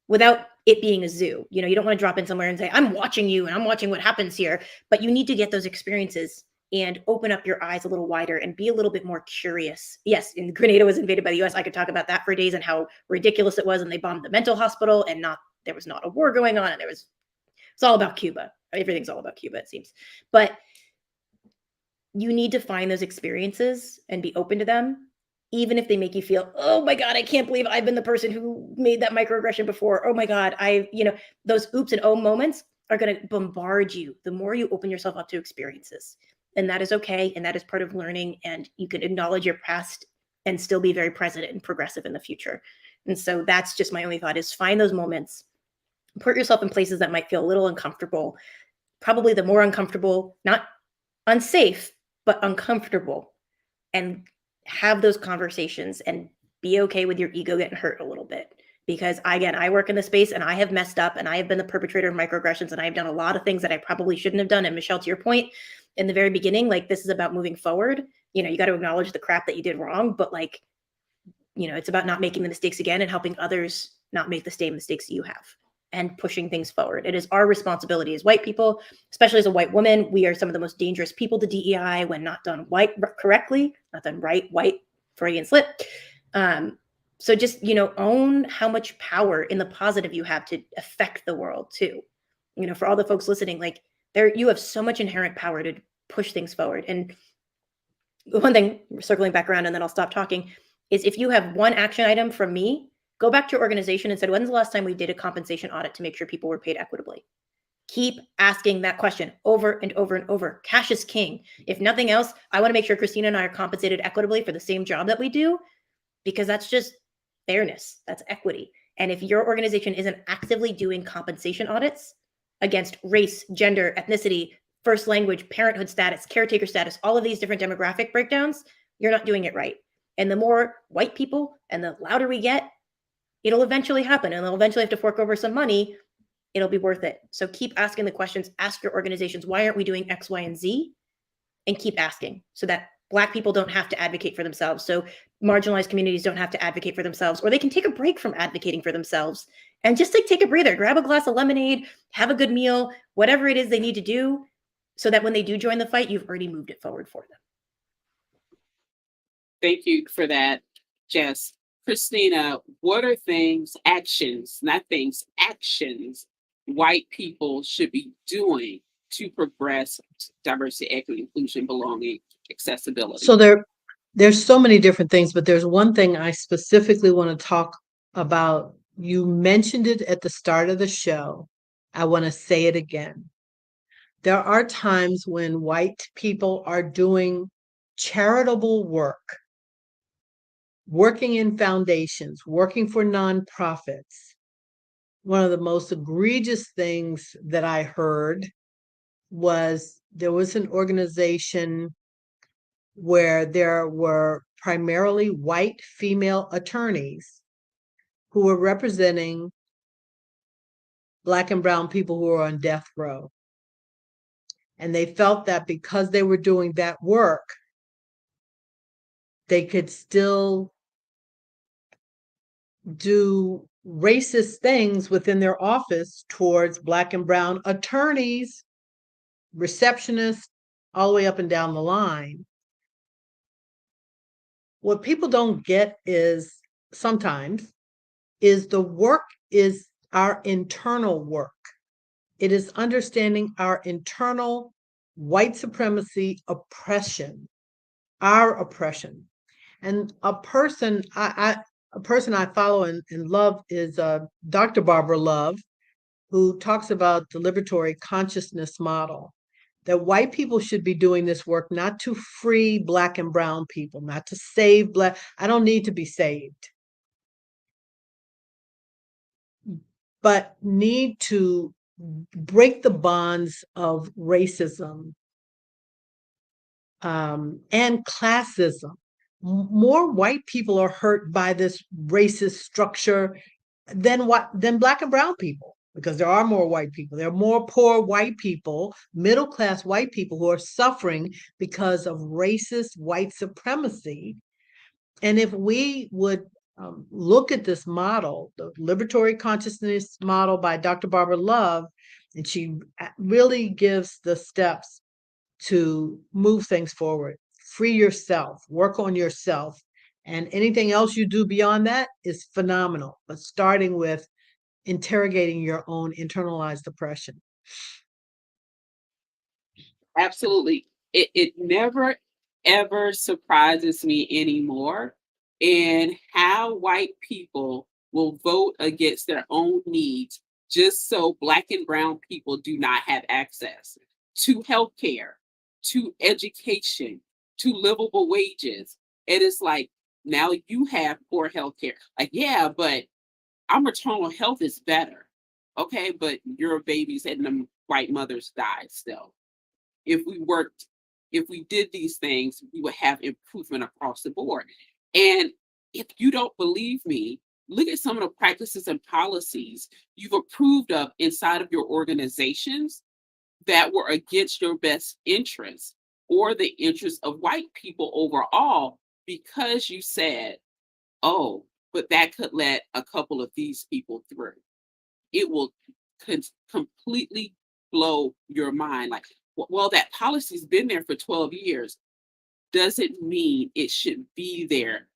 without it being a zoo? You know, you don't want to drop in somewhere and say, I'm watching you and I'm watching what happens here, but you need to get those experiences and open up your eyes a little wider and be a little bit more curious. Yes, and Grenada was invaded by the US. I could talk about that for days and how ridiculous it was. And they bombed the mental hospital, and there was not a war going on. And it's all about Cuba. Everything's all about Cuba, it seems. But you need to find those experiences and be open to them, even if they make you feel, oh my God, I can't believe I've been the person who made that microaggression before. Oh my God, those oops and oh moments are going to bombard you the more you open yourself up to experiences. And that is okay. And that is part of learning. And you can acknowledge your past and still be very present and progressive in the future. And so that's just my only thought, is find those moments, put yourself in places that might feel a little uncomfortable, probably the more uncomfortable, not unsafe, but uncomfortable, and have those conversations and be okay with your ego getting hurt a little bit. Because again, I work in the space and I have messed up and I have been the perpetrator of microaggressions, and I've done a lot of things that I probably shouldn't have done. And Michelle, to your point in the very beginning, like, this is about moving forward. You know, you got to acknowledge the crap that you did wrong, but it's about not making the mistakes again and helping others not make the same mistakes you have, and pushing things forward. It is our responsibility as white people, especially as a white woman. We are some of the most dangerous people to DEI when not done correctly, not done right, white, Freudian slip. So just, own how much power in the positive you have to affect the world too. For all the folks listening, you have so much inherent power to push things forward. And one thing, circling back around, and then I'll stop talking, is if you have one action item from me, go back to your organization and said, when's the last time we did a compensation audit to make sure people were paid equitably? Keep asking that question over and over and over. Cash is king. If nothing else, I want to make sure Christina and I are compensated equitably for the same job that we do, because that's just fairness. That's equity. And if your organization isn't actively doing compensation audits against race, gender, ethnicity, first language, parenthood status, caretaker status, all of these different demographic breakdowns, you're not doing it right. And the more white people and the louder we get, it'll eventually happen, and they'll eventually have to fork over some money. It'll be worth it. So keep asking the questions. Ask your organizations, why aren't we doing X, Y, and Z? And keep asking, so that Black people don't have to advocate for themselves. So marginalized communities don't have to advocate for themselves, or they can take a break from advocating for themselves and just take a breather, grab a glass of lemonade, have a good meal, whatever it is they need to do, so that when they do join the fight, you've already moved it forward for them. Thank you for that, Jess. Christina, what are actions, white people should be doing to progress diversity, equity, inclusion, belonging, accessibility? So there's so many different things, but there's one thing I specifically want to talk about. You mentioned it at the start of the show. I want to say it again. There are times when white people are doing charitable work, working in foundations, working for nonprofits. One of the most egregious things that I heard was there was an organization where there were primarily white female attorneys who were representing Black and brown people who were on death row. And they felt that because they were doing that work, they could still do racist things within their office towards Black and brown attorneys, receptionists, all the way up and down the line. What people don't get sometimes is the work is our internal work. It is understanding our internal white supremacy oppression, our oppression. And a person I follow and love is Dr. Barbara Love, who talks about the liberatory consciousness model, that white people should be doing this work not to free Black and brown people, not to save Black. I don't need to be saved, but need to break the bonds of racism and classism. More white people are hurt by this racist structure than Black and brown people, because there are more white people. There are more poor white people, middle class white people, who are suffering because of racist white supremacy. And if we would look at this model, the liberatory consciousness model by Dr. Barbara Love, and she really gives the steps to move things forward. Free yourself, work on yourself, and anything else you do beyond that is phenomenal. But starting with interrogating your own internalized oppression. Absolutely. It never ever surprises me anymore in how white people will vote against their own needs just so Black and brown people do not have access to health care, to education, to livable wages. And it's like, now you have poor health care. Like, yeah, but our maternal health is better. Okay, but your babies and the white mothers died still. If we did these things, we would have improvement across the board. And if you don't believe me, look at some of the practices and policies you've approved of inside of your organizations that were against your best interests or the interests of white people overall, because you said, oh, but that could let a couple of these people through. It will completely blow your mind. Like, well, that policy's been there for 12 years. Doesn't mean it should be there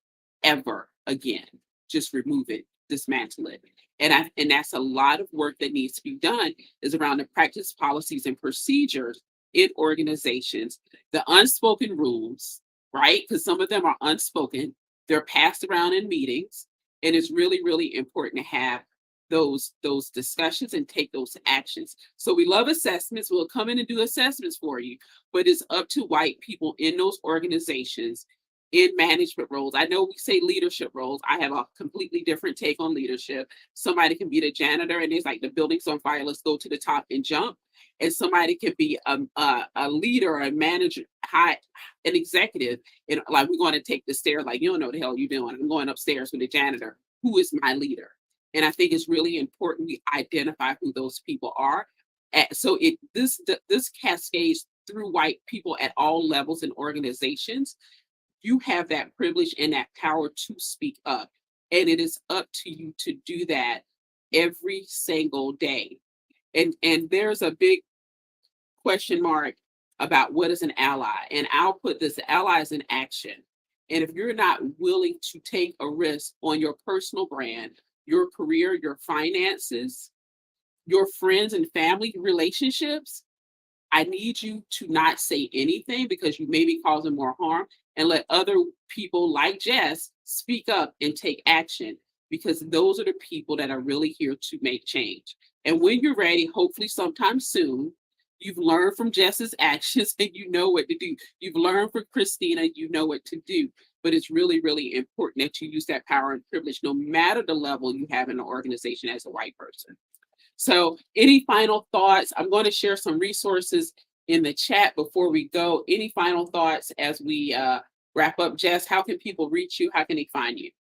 ever again. Just remove it, dismantle it. And that's a lot of work that needs to be done, is around the practice, policies, and procedures in organizations, the unspoken rules, right? Because some of them are unspoken. They're passed around in meetings. And it's really, really important to have those discussions and take those actions. So we love assessments. We'll come in and do assessments for you, but it's up to white people in those organizations in management roles. I know we say leadership roles. I have a completely different take on leadership. Somebody can be the janitor and it's like, the building's on fire, let's go to the top and jump. And somebody can be a leader, a manager, an executive, and like, we're going to take the stairs, like, you don't know what the hell you're doing. I'm going upstairs with the janitor. Who is my leader? And I think it's really important we identify who those people are. So this cascades through white people at all levels and organizations. You have that privilege and that power to speak up. And it is up to you to do that every single day. And there's a big question mark about what is an ally. And I'll put this: ally is an action. And if you're not willing to take a risk on your personal brand, your career, your finances, your friends and family relationships, I need you to not say anything, because you may be causing more harm, and let other people like Jess speak up and take action, because those are the people that are really here to make change. And when you're ready, hopefully sometime soon, you've learned from Jess's actions and you know what to do. You've learned from Christina, you know what to do. But it's really, really important that you use that power and privilege, no matter the level you have in the organization as a white person. So any final thoughts? I'm going to share some resources in the chat before we go. Any final thoughts as we wrap up? Jess, how can people reach you? How can they find you?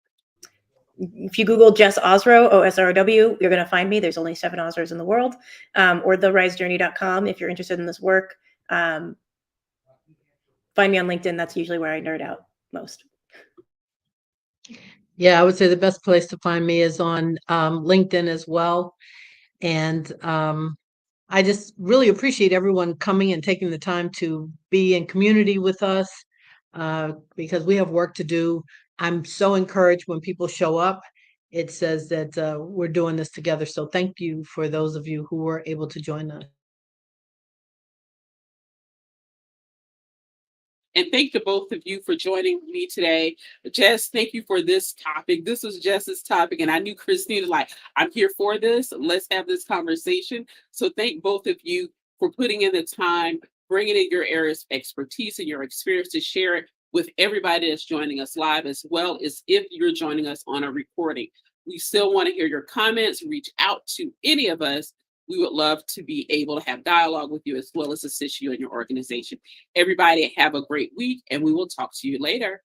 If you Google Jess Osrow, OSROW, you're going to find me. There's only 7 Osrows in the world. Or therisejourney.com if you're interested in this work. Find me on LinkedIn. That's usually where I nerd out most. Yeah, I would say the best place to find me is on LinkedIn as well. And I just really appreciate everyone coming and taking the time to be in community with us, because we have work to do. I'm so encouraged when people show up. it says that we're doing this together. So thank you for those of you who were able to join us. And thank to both of you for joining me today. Jess, thank you for this topic. This was Jess's topic, and I knew Christina, like, I'm here for this. Let's have this conversation. So thank both of you for putting in the time, bringing in your areas of expertise and your experience to share it with everybody that's joining us live, as well as if you're joining us on a recording. We still want to hear your comments. Reach out to any of us. We would love to be able to have dialogue with you as well as assist you in your organization. Everybody have a great week, and we will talk to you later.